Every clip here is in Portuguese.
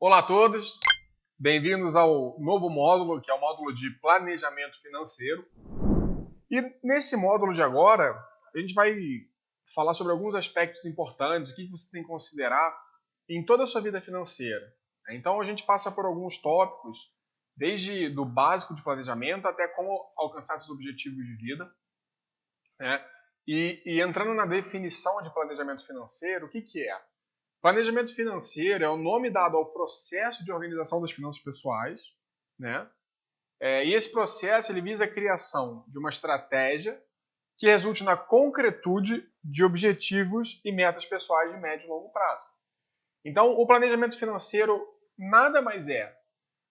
Olá a todos, bem-vindos ao novo módulo, que é o módulo de planejamento financeiro. E nesse módulo de agora, a gente vai falar sobre alguns aspectos importantes, o que você tem que considerar em toda a sua vida financeira. Então a gente passa por alguns tópicos, desde do básico de planejamento até como alcançar seus objetivos de vida, né? E entrando na definição de planejamento financeiro, o que é? Planejamento financeiro é o nome dado ao processo de organização das finanças pessoais, né? E esse processo ele visa a criação de uma estratégia que resulte na concretude de objetivos e metas pessoais de médio e longo prazo. Então, o planejamento financeiro nada mais é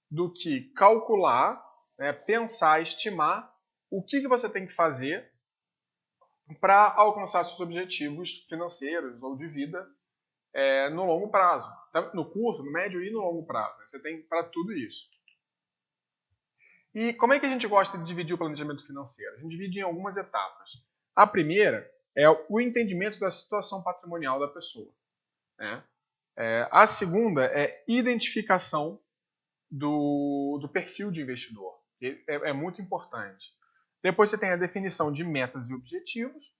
do que calcular, né, pensar, estimar o que você tem que fazer para alcançar seus objetivos financeiros ou de vida no longo prazo. No curto, no médio e no longo prazo. Você tem para tudo isso. E como é que a gente gosta de dividir o planejamento financeiro? A gente divide em algumas etapas. A primeira é o entendimento da situação patrimonial da pessoa, né? A segunda é identificação do perfil de investidor. É muito importante. Depois você tem a definição de metas e objetivos.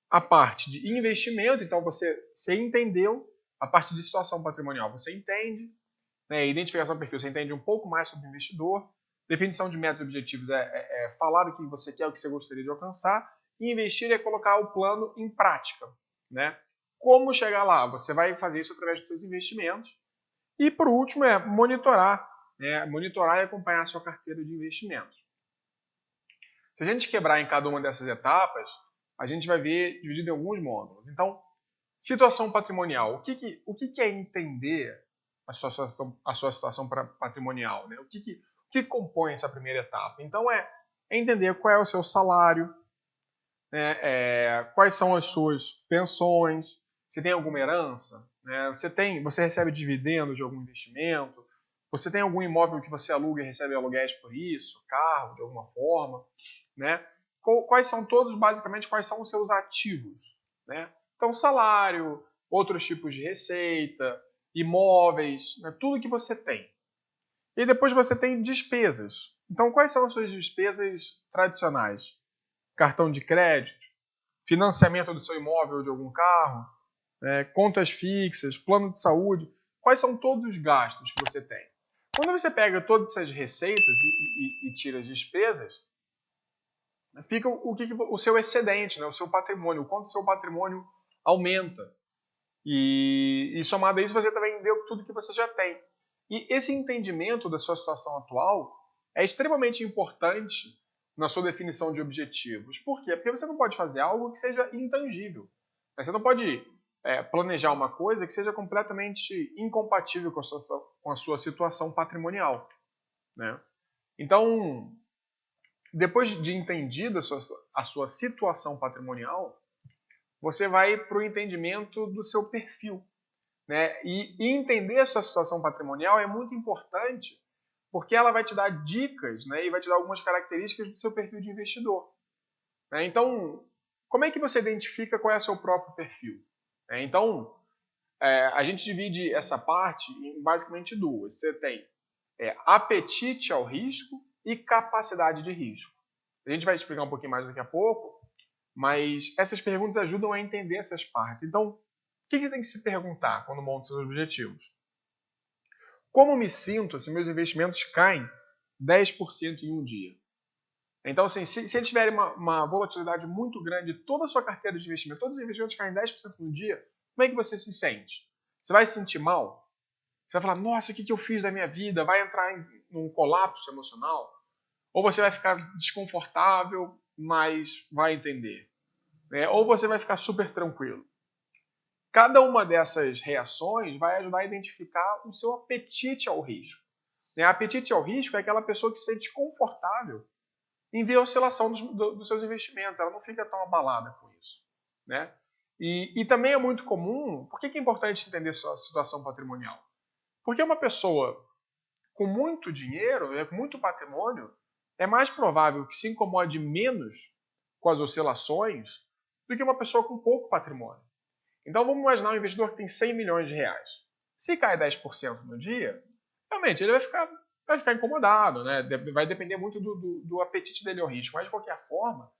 A parte de investimento, então você entendeu. A parte de situação patrimonial você entende. Né? Identificação do perfil, você entende um pouco mais sobre o investidor. Definição de metas e objetivos é falar o que você quer, o que você gostaria de alcançar. E investir é colocar o plano em prática, né? Como chegar lá? Você vai fazer isso através dos seus investimentos. E, por último, é monitorar. Né? Monitorar e acompanhar a sua carteira de investimentos. Se a gente quebrar em cada uma dessas etapas, a gente vai ver dividido em alguns módulos. Então, situação patrimonial. O que é entender a sua situação patrimonial? Né? O que compõe essa primeira etapa? Então, é entender qual é o seu salário, né? Quais são as suas pensões, se tem alguma herança, né? Você recebe dividendos de algum investimento, você tem algum imóvel que você aluga e recebe aluguéis por isso, carro, de alguma forma, né? Quais são basicamente, quais são os seus ativos, né? Então, salário, outros tipos de receita, imóveis, né? Tudo que você tem. E depois você tem despesas. Então, quais são as suas despesas tradicionais? Cartão de crédito, financiamento do seu imóvel ou de algum carro, contas fixas, plano de saúde. Quais são todos os gastos que você tem? Quando você pega todas essas receitas e tira as despesas, fica o seu excedente, né? O seu patrimônio, o quanto o seu patrimônio aumenta. E somado a isso, você também vê tudo que você já tem. E esse entendimento da sua situação atual é extremamente importante na sua definição de objetivos. Por quê? Porque você não pode fazer algo que seja intangível. Você não pode planejar uma coisa que seja completamente incompatível com a sua situação patrimonial, né? Então, depois de entendida a sua situação patrimonial, você vai para o entendimento do seu perfil, né? E entender a sua situação patrimonial é muito importante porque ela vai te dar dicas, né? E vai te dar algumas características do seu perfil de investidor, né? Então, como é que você identifica qual é o seu próprio perfil? Então, a gente divide essa parte em basicamente duas. Você tem apetite ao risco e capacidade de risco. A gente vai explicar um pouquinho mais daqui a pouco, mas essas perguntas ajudam a entender essas partes. Então, o que você tem que se perguntar quando monta seus objetivos? Como me sinto se meus investimentos caem 10% em um dia? Então, assim, se eles tiverem uma volatilidade muito grande, toda a sua carteira de investimento, todos os investimentos caem 10% no dia, como é que você se sente? Você vai se sentir mal? Você vai falar, nossa, o que eu fiz da minha vida? Vai entrar num colapso emocional? Ou você vai ficar desconfortável, mas vai entender? Ou você vai ficar super tranquilo? Cada uma dessas reações vai ajudar a identificar o seu apetite ao risco. Apetite ao risco é aquela pessoa que se sente confortável em ver a oscilação dos seus investimentos. Ela não fica tão abalada com isso, né? E também é muito comum. Por que é importante entender sua situação patrimonial? Porque uma pessoa com muito dinheiro, com muito patrimônio, é mais provável que se incomode menos com as oscilações do que uma pessoa com pouco patrimônio. Então vamos imaginar um investidor que tem 100 milhões de reais. Se cai 10% no dia, realmente ele vai ficar incomodado, né? Vai depender muito do apetite dele ao risco. Mas, de qualquer forma,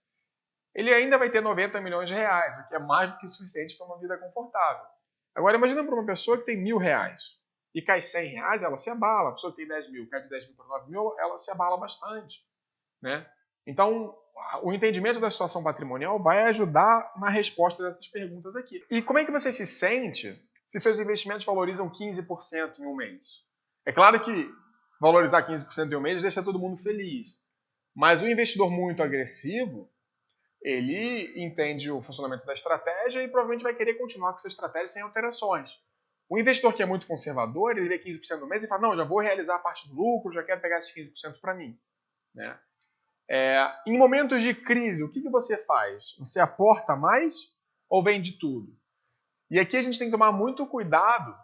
ele ainda vai ter 90 milhões de reais, o que é mais do que suficiente para uma vida confortável. Agora, imagina para uma pessoa que tem R$1.000 e cai R$100, ela se abala. A pessoa que tem 10 mil, cai de 10 mil para 9 mil, ela se abala bastante, né? Então, o entendimento da situação patrimonial vai ajudar na resposta dessas perguntas aqui. E como é que você se sente se seus investimentos valorizam 15% em um mês? É claro que valorizar 15% em um mês deixa todo mundo feliz. Mas o investidor muito agressivo, ele entende o funcionamento da estratégia e provavelmente vai querer continuar com essa estratégia sem alterações. O investidor que é muito conservador, ele vê 15% no mês e fala, não, já vou realizar a parte do lucro, já quero pegar esses 15% para mim, né? Em momentos de crise, o que você faz? Você aporta mais ou vende tudo? E aqui a gente tem que tomar muito cuidado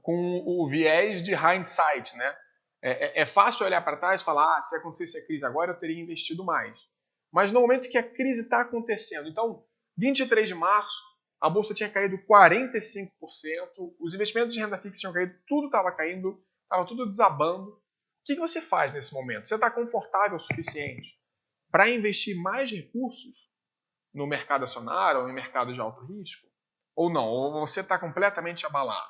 com o viés de hindsight, né? É fácil olhar para trás e falar, se acontecesse a crise agora, eu teria investido mais. Mas no momento que a crise está acontecendo, então, 23 de março, a bolsa tinha caído 45%, os investimentos de renda fixa tinham caído, tudo estava caindo, estava tudo desabando. O que você faz nesse momento? Você está confortável o suficiente para investir mais recursos no mercado acionário ou em mercado de alto risco? Ou não? Ou você está completamente abalado?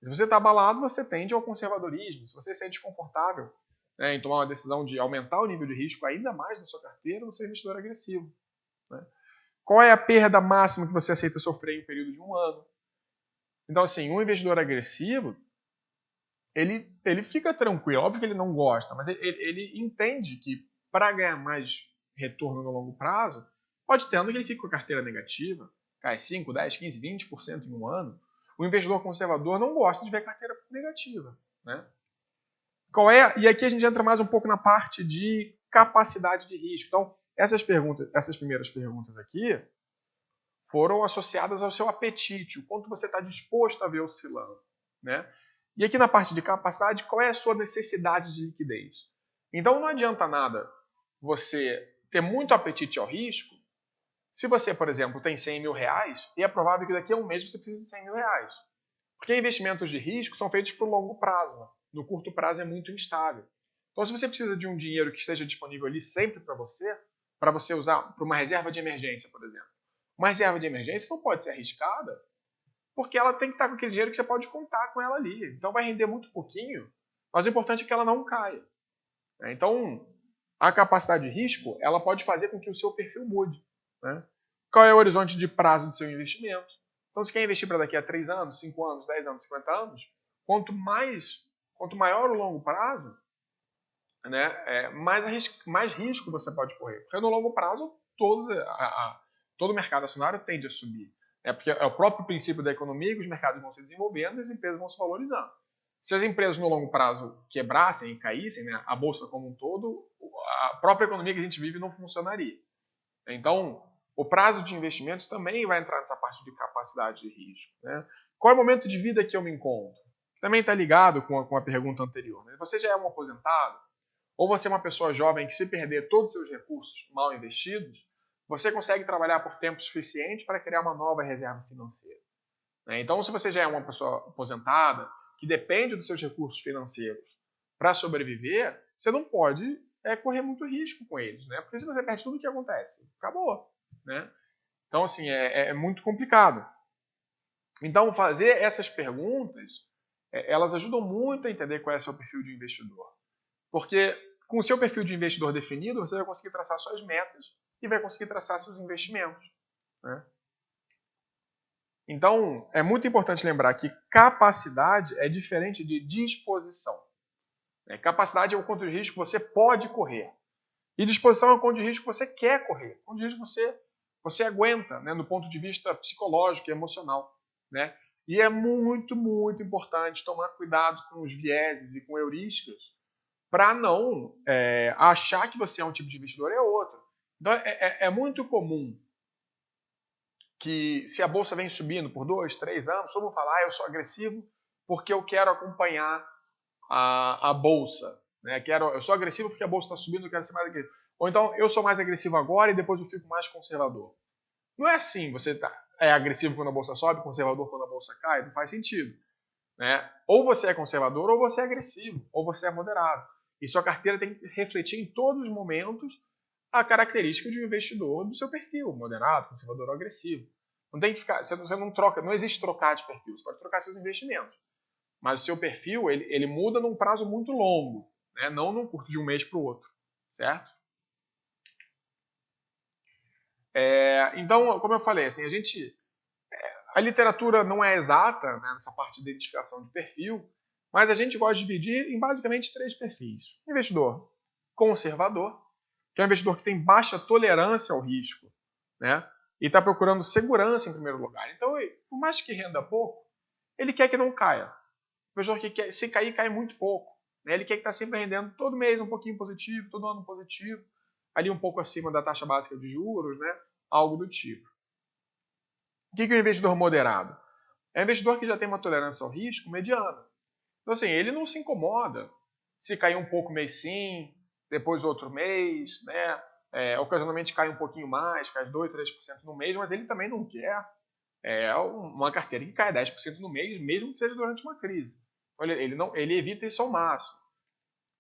Se você está abalado, você tende ao conservadorismo. Se você se sente confortável, né, em tomar uma decisão de aumentar o nível de risco ainda mais na sua carteira, você é um investidor agressivo, né? Qual é a perda máxima que você aceita sofrer em um período de um ano? Então, assim, um investidor agressivo, ele fica tranquilo. Óbvio que ele não gosta, mas ele entende que para ganhar mais retorno no longo prazo, pode ter ano que ele fique com a carteira negativa, cai 5, 10, 15, 20% em um ano. O investidor conservador não gosta de ver carteira negativa, né? E aqui a gente entra mais um pouco na parte de capacidade de risco. Então, essas primeiras perguntas aqui foram associadas ao seu apetite, o quanto você está disposto a ver oscilando, né? E aqui na parte de capacidade, qual é a sua necessidade de liquidez? Então não adianta nada você ter muito apetite ao risco se você, por exemplo, tem 100 mil reais e é provável que daqui a um mês você precise de 100 mil reais. Porque investimentos de risco são feitos por longo prazo, né? No curto prazo é muito instável. Então se você precisa de um dinheiro que esteja disponível ali sempre para você usar para uma reserva de emergência, por exemplo. Uma reserva de emergência não pode ser arriscada, porque ela tem que estar com aquele dinheiro que você pode contar com ela ali. Então vai render muito pouquinho, mas o importante é que ela não caia. Então, a capacidade de risco, ela pode fazer com que o seu perfil mude, né? Qual é o horizonte de prazo do seu investimento? Então, se quer investir para daqui a 3 anos, 5 anos, 10 anos, 50 anos, quanto maior o longo prazo, né, mais risco você pode correr. Porque no longo prazo, todo o mercado acionário tende a subir. Porque é o próprio princípio da economia que os mercados vão se desenvolvendo e as empresas vão se valorizando. Se as empresas no longo prazo quebrassem e caíssem, né, a bolsa como um todo, a própria economia que a gente vive não funcionaria. Então, o prazo de investimentos também vai entrar nessa parte de capacidade de risco, né? Qual é o momento de vida que eu me encontro? Também está ligado com a pergunta anterior, né? Você já é um aposentado? Ou você é uma pessoa jovem que, se perder todos os seus recursos mal investidos, você consegue trabalhar por tempo suficiente para criar uma nova reserva financeira, né? Então, se você já é uma pessoa aposentada, que depende dos seus recursos financeiros para sobreviver, você não pode correr muito risco com eles, né? Porque se você perde tudo, o que acontece? Acabou, né? Então, assim, é muito complicado. Então, fazer essas perguntas, elas ajudam muito a entender qual é o seu perfil de investidor. Porque com o seu perfil de investidor definido, você vai conseguir traçar suas metas e vai conseguir traçar seus investimentos, né? Então, é muito importante lembrar que capacidade é diferente de disposição. Capacidade é o quanto de risco você pode correr. E disposição é o quanto de risco você quer correr. O quanto de risco você aguenta, né, no ponto de vista psicológico e emocional, né? E é muito, muito importante tomar cuidado com os vieses e com heurísticas para não achar que você é um tipo de investidor e é outro. Então, é muito comum que, se a bolsa vem subindo por 2, 3 anos, todo mundo fala, eu sou agressivo porque eu quero acompanhar a bolsa, né? Eu sou agressivo porque a bolsa está subindo, eu quero ser mais agressivo. Ou então, eu sou mais agressivo agora e depois eu fico mais conservador. Não é assim, você é agressivo quando a bolsa sobe, conservador quando a bolsa cai, não faz sentido. né? Ou você é conservador, ou você é agressivo, ou você é moderado. E sua carteira tem que refletir em todos os momentos a característica de um investidor do seu perfil, moderado, conservador ou agressivo. Não tem que ficar, você não troca, não existe trocar de perfil, você pode trocar seus investimentos. Mas o seu perfil, ele muda num prazo muito longo, né? Não num curto de um mês para o outro, certo? Então, como eu falei, assim, a literatura não é exata, né, nessa parte de identificação de perfil, mas a gente gosta de dividir em basicamente 3 perfis. Investidor conservador, que é um investidor que tem baixa tolerância ao risco, né? E está procurando segurança em primeiro lugar. Então, por mais que renda pouco, ele quer que não caia. O investidor que quer, se cair, cai muito pouco. Né? Ele quer que está sempre rendendo todo mês um pouquinho positivo, todo ano positivo, ali um pouco acima da taxa básica de juros, né? Algo do tipo. O que é um investidor moderado? É um investidor que já tem uma tolerância ao risco mediana. Então, assim, ele não se incomoda se cair um pouco mês sim, depois outro mês, né? Ocasionalmente cai um pouquinho mais, cai 2%, 3% no mês, mas ele também não quer uma carteira que caia 10% no mês, mesmo que seja durante uma crise. Ele evita isso ao máximo.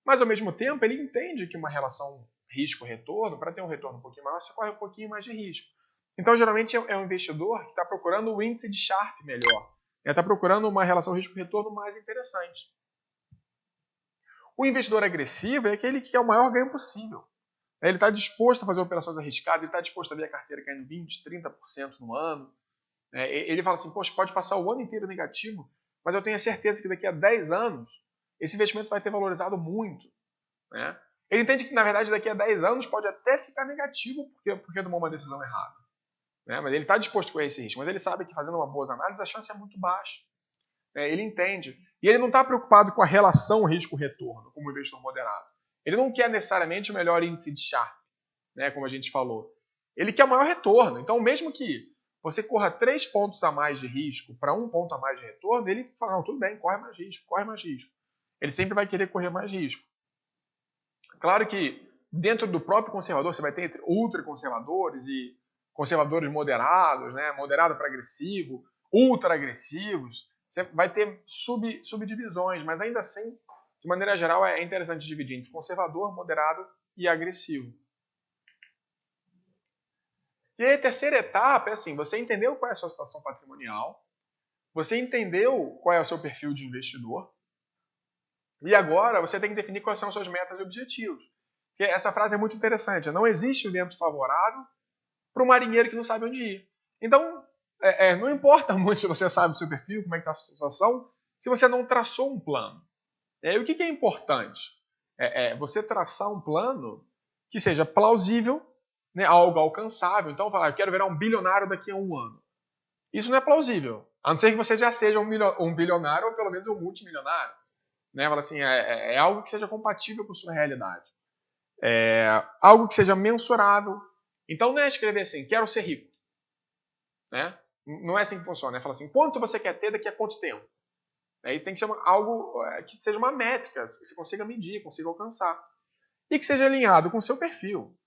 Mas, ao mesmo tempo, ele entende que uma relação risco-retorno, para ter um retorno um pouquinho maior, você corre um pouquinho mais de risco. Então, geralmente, é um investidor que está procurando o índice de Sharpe melhor. Ele está procurando uma relação risco-retorno mais interessante. O investidor agressivo é aquele que quer o maior ganho possível. Ele está disposto a fazer operações arriscadas, ele está disposto a ver a carteira caindo 20%, 30% no ano. Ele fala assim, poxa, pode passar o ano inteiro negativo, mas eu tenho a certeza que daqui a 10 anos esse investimento vai ter valorizado muito. Né? Ele entende que, na verdade, daqui a 10 anos pode até ficar negativo porque tomou uma decisão errada. Né? Mas ele está disposto a correr esse risco, mas ele sabe que fazendo uma boa análise a chance é muito baixa. Ele entende. E ele não está preocupado com a relação risco-retorno, como investidor moderado. Ele não quer necessariamente o melhor índice de Sharpe, né, como a gente falou. Ele quer o maior retorno. Então, mesmo que você corra 3 pontos a mais de risco para 1 ponto a mais de retorno, ele fala, não, tudo bem, corre mais risco, corre mais risco. Ele sempre vai querer correr mais risco. Claro que dentro do próprio conservador, você vai ter ultraconservadores e conservadores moderados, né, moderado para agressivo, ultra-agressivos. Você vai ter subdivisões, mas ainda assim, de maneira geral, é interessante dividir entre conservador, moderado e agressivo. E aí, a terceira etapa é assim, você entendeu qual é a sua situação patrimonial, você entendeu qual é o seu perfil de investidor, e agora você tem que definir quais são as suas metas e objetivos. Porque essa frase é muito interessante, não existe um vento favorável para um marinheiro que não sabe onde ir. Então, não importa muito se você sabe o seu perfil, como é que está a sua situação, se você não traçou um plano. E o que é importante? Você traçar um plano que seja plausível, né, algo alcançável. Então, falar, eu quero virar um bilionário daqui a 1 ano. Isso não é plausível, a não ser que você já seja um bilionário ou pelo menos um multimilionário. Né? Fala assim, é algo que seja compatível com a sua realidade. Algo que seja mensurável. Então, não é escrever assim, quero ser rico. Né? Não é assim que funciona. Fala assim, quanto você quer ter daqui a quanto tempo? E tem que ser algo que seja uma métrica, que você consiga medir, consiga alcançar. E que seja alinhado com o seu perfil.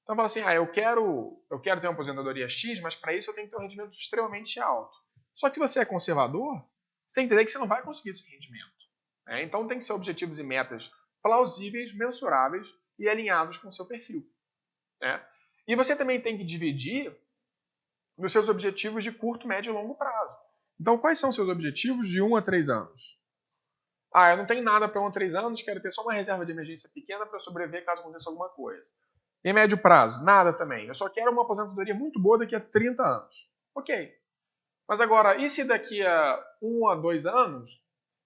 Então fala assim, eu quero ter uma aposentadoria X, mas para isso eu tenho que ter um rendimento extremamente alto. Só que se você é conservador, você tem que entender que você não vai conseguir esse rendimento. Então tem que ser objetivos e metas plausíveis, mensuráveis e alinhados com o seu perfil. E você também tem que dividir nos seus objetivos de curto, médio e longo prazo. Então, quais são os seus objetivos de 1 a 3 anos? Eu não tenho nada para 1 a 3 anos, quero ter só uma reserva de emergência pequena para sobreviver caso aconteça alguma coisa. Em médio prazo, nada também. Eu só quero uma aposentadoria muito boa daqui a 30 anos. Ok. Mas agora, e se daqui a 1 a 2 anos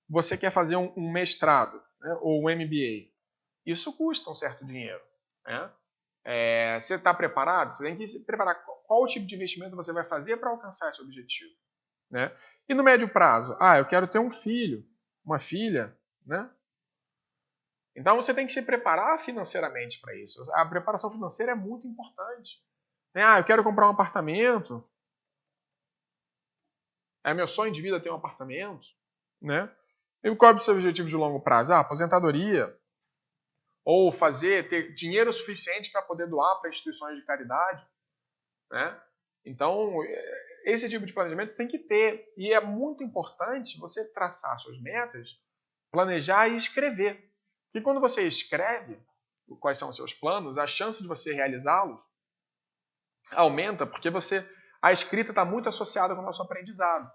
você quer fazer um mestrado, né, ou um MBA? Isso custa um certo dinheiro. Né? Você está preparado? Você tem que se preparar. Qual tipo de investimento você vai fazer para alcançar esse objetivo? Né? E no médio prazo? Eu quero ter um filho, uma filha. Né? Então você tem que se preparar financeiramente para isso. A preparação financeira é muito importante. Eu quero comprar um apartamento. É meu sonho de vida ter um apartamento. Né? E qual é o seu objetivo de longo prazo? Aposentadoria. Ou ter dinheiro suficiente para poder doar para instituições de caridade. Né? Então, esse tipo de planejamento você tem que ter. E é muito importante você traçar suas metas, planejar e escrever. E quando você escreve quais são os seus planos, a chance de você realizá-los aumenta, porque a escrita está muito associada com o nosso aprendizado.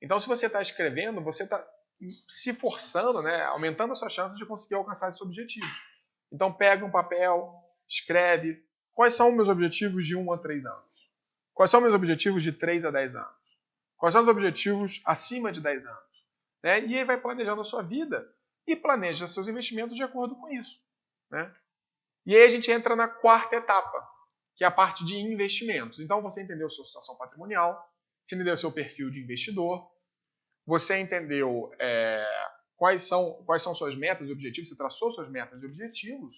Então, se você está escrevendo, você está se forçando, né, aumentando a sua chance de conseguir alcançar esses objetivos. Então, pega um papel, escreve quais são os meus objetivos de 1 a 3 anos. Quais são os meus objetivos de 3 a 10 anos. Quais são os objetivos acima de 10 anos. Né? E aí vai planejando a sua vida e planeja seus investimentos de acordo com isso. Né? E aí a gente entra na quarta etapa, que é a parte de investimentos. Então, você entendeu a sua situação patrimonial, você entendeu o seu perfil de investidor, você entendeu quais são suas metas e objetivos, você traçou suas metas e objetivos,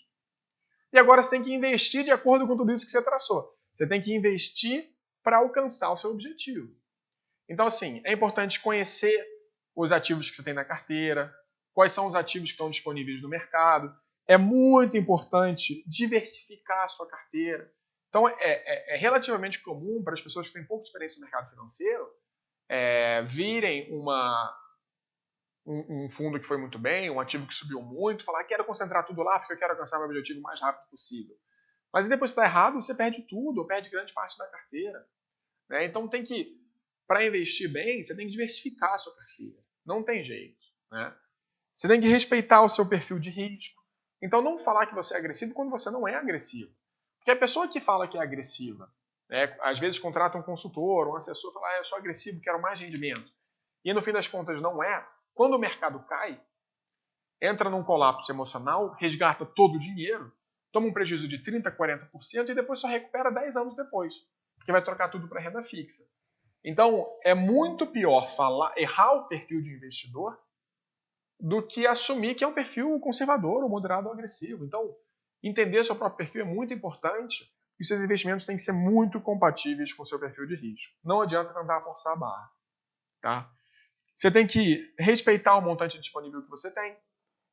e agora você tem que investir de acordo com tudo isso que você traçou. Você tem que investir para alcançar o seu objetivo. Então, assim, é importante conhecer os ativos que você tem na carteira, quais são os ativos que estão disponíveis no mercado. É muito importante diversificar a sua carteira. Então, é relativamente comum para as pessoas que têm pouca experiência no mercado financeiro virem um fundo que foi muito bem, um ativo que subiu muito, falar quero concentrar tudo lá porque eu quero alcançar meu objetivo o mais rápido possível. Mas depois você está errado, você perde tudo, ou perde grande parte da carteira. Né? Então, para investir bem, você tem que diversificar a sua carteira. Não tem jeito. Né? Você tem que respeitar o seu perfil de risco. Então, não falar que você é agressivo quando você não é agressivo. Porque a pessoa que fala que é agressiva, né, às vezes contrata um consultor, um assessor, fala, eu sou agressivo, quero mais rendimento. E no fim das contas não é. Quando o mercado cai, entra num colapso emocional, resgata todo o dinheiro, toma um prejuízo de 30%, 40% e depois só recupera 10 anos depois, porque vai trocar tudo para renda fixa. Então, é muito pior errar o perfil de investidor do que assumir que é um perfil conservador ou moderado ou agressivo. Então, entender seu próprio perfil é muito importante e seus investimentos têm que ser muito compatíveis com o seu perfil de risco. Não adianta tentar forçar a barra. Tá? Você tem que respeitar o montante disponível que você tem.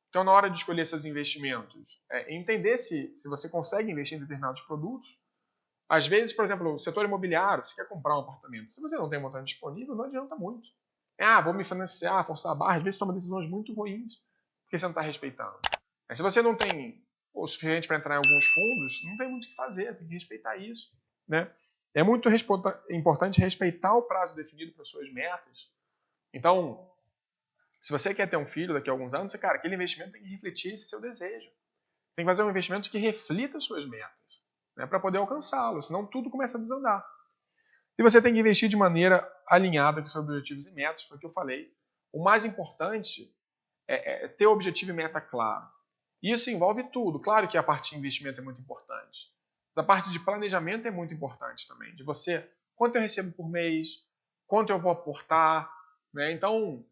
Então, na hora de escolher seus investimentos, entender se você consegue investir em determinados produtos. Às vezes, por exemplo, o setor imobiliário, você quer comprar um apartamento. Se você não tem montante disponível, não adianta muito. Vou me financiar, forçar a barra. Às vezes toma decisões muito ruins, porque você não está respeitando. Se você não tem o suficiente para entrar em alguns fundos, não tem muito o que fazer, tem que respeitar isso. Né? É muito importante respeitar o prazo definido para suas metas. Então, se você quer ter um filho daqui a alguns anos, aquele investimento tem que refletir esse seu desejo. Tem que fazer um investimento que reflita as suas metas, né, para poder alcançá-lo, senão tudo começa a desandar. E você tem que investir de maneira alinhada com seus objetivos e metas, foi o que eu falei. O mais importante é ter o objetivo e meta claro. Isso envolve tudo. Claro que a parte de investimento é muito importante. A parte de planejamento é muito importante também. De você, quanto eu recebo por mês, quanto eu vou aportar. Né? Então,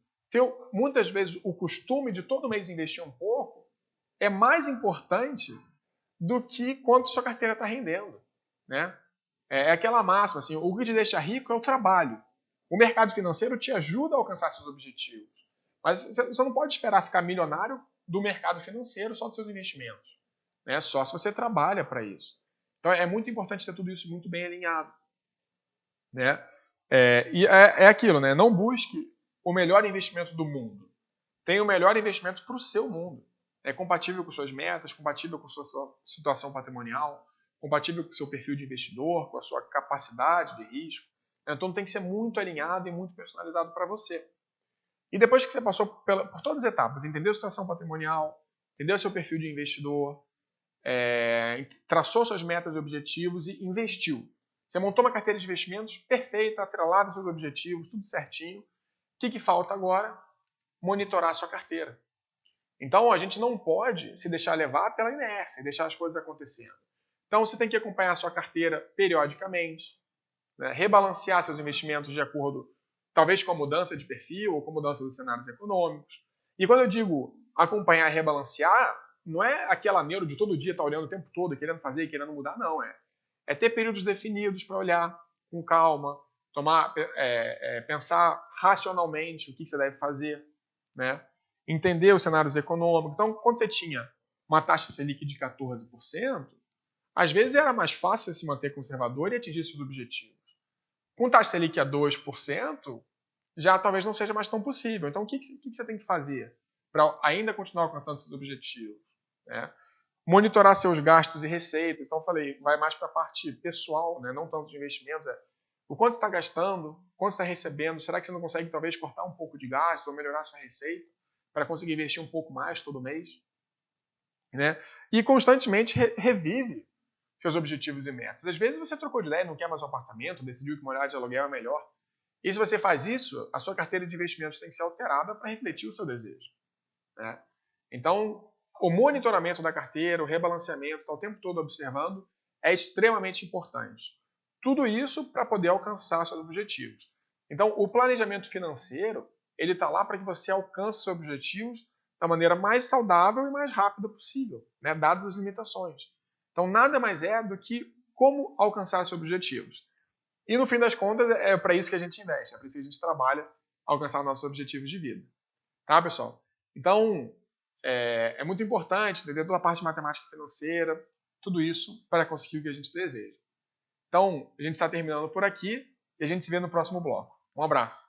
muitas vezes o costume de todo mês investir um pouco é mais importante do que quanto sua carteira está rendendo. Né? É aquela máxima, assim, o que te deixa rico é o trabalho. O mercado financeiro te ajuda a alcançar seus objetivos. Mas você não pode esperar ficar milionário do mercado financeiro só dos seus investimentos. Né? Só se você trabalha para isso. Então é muito importante ter tudo isso muito bem alinhado. Né? E é aquilo, né? Não busque o melhor investimento do mundo. Tenha o melhor investimento para o seu mundo. É compatível com suas metas, compatível com sua situação patrimonial, compatível com o seu perfil de investidor, com a sua capacidade de risco. Então tem que ser muito alinhado e muito personalizado para você. E depois que você passou por todas as etapas, entendeu a situação patrimonial, entendeu o seu perfil de investidor, traçou suas metas e objetivos e investiu. Você montou uma carteira de investimentos perfeita, atrelada aos seus objetivos, tudo certinho. O que falta agora? Monitorar a sua carteira. Então, a gente não pode se deixar levar pela inércia e deixar as coisas acontecendo. Então, você tem que acompanhar a sua carteira periodicamente, né? Rebalancear seus investimentos de acordo, talvez com a mudança de perfil ou com a mudança dos cenários econômicos. E quando eu digo acompanhar e rebalancear, não é aquela neuro de todo dia estar olhando o tempo todo, querendo fazer e querendo mudar, não. É ter períodos definidos para olhar com calma, pensar racionalmente o que você deve fazer, né? Entender os cenários econômicos. Então, quando você tinha uma taxa Selic de 14%, às vezes era mais fácil você se manter conservador e atingir seus objetivos. Com taxa Selic a 2%, já talvez não seja mais tão possível. Então, o que você tem que fazer para ainda continuar alcançando seus objetivos? Né? Monitorar seus gastos e receitas. Então, eu falei, vai mais para a parte pessoal, né? Não tanto de investimentos. O quanto você está gastando, quanto você está recebendo. Será que você não consegue, talvez, cortar um pouco de gastos ou melhorar sua receita para conseguir investir um pouco mais todo mês? Né? E constantemente revise seus objetivos e metas. Às vezes você trocou de ideia, não quer mais um apartamento, decidiu que morar de aluguel é melhor. E se você faz isso, a sua carteira de investimentos tem que ser alterada para refletir o seu desejo. Né? Então, o monitoramento da carteira, o rebalanceamento, tá o tempo todo observando, é extremamente importante. Tudo isso para poder alcançar seus objetivos. Então, o planejamento financeiro, ele está lá para que você alcance seus objetivos da maneira mais saudável e mais rápida possível, né? Dadas as limitações. Então, nada mais é do que como alcançar seus objetivos. E, no fim das contas, é para isso que a gente investe, é para isso que a gente trabalha, alcançar nossos objetivos de vida. Tá, pessoal? Então, é muito importante entender toda a parte de matemática financeira, tudo isso para conseguir o que a gente deseja. Então, a gente está terminando por aqui e a gente se vê no próximo bloco. Um abraço.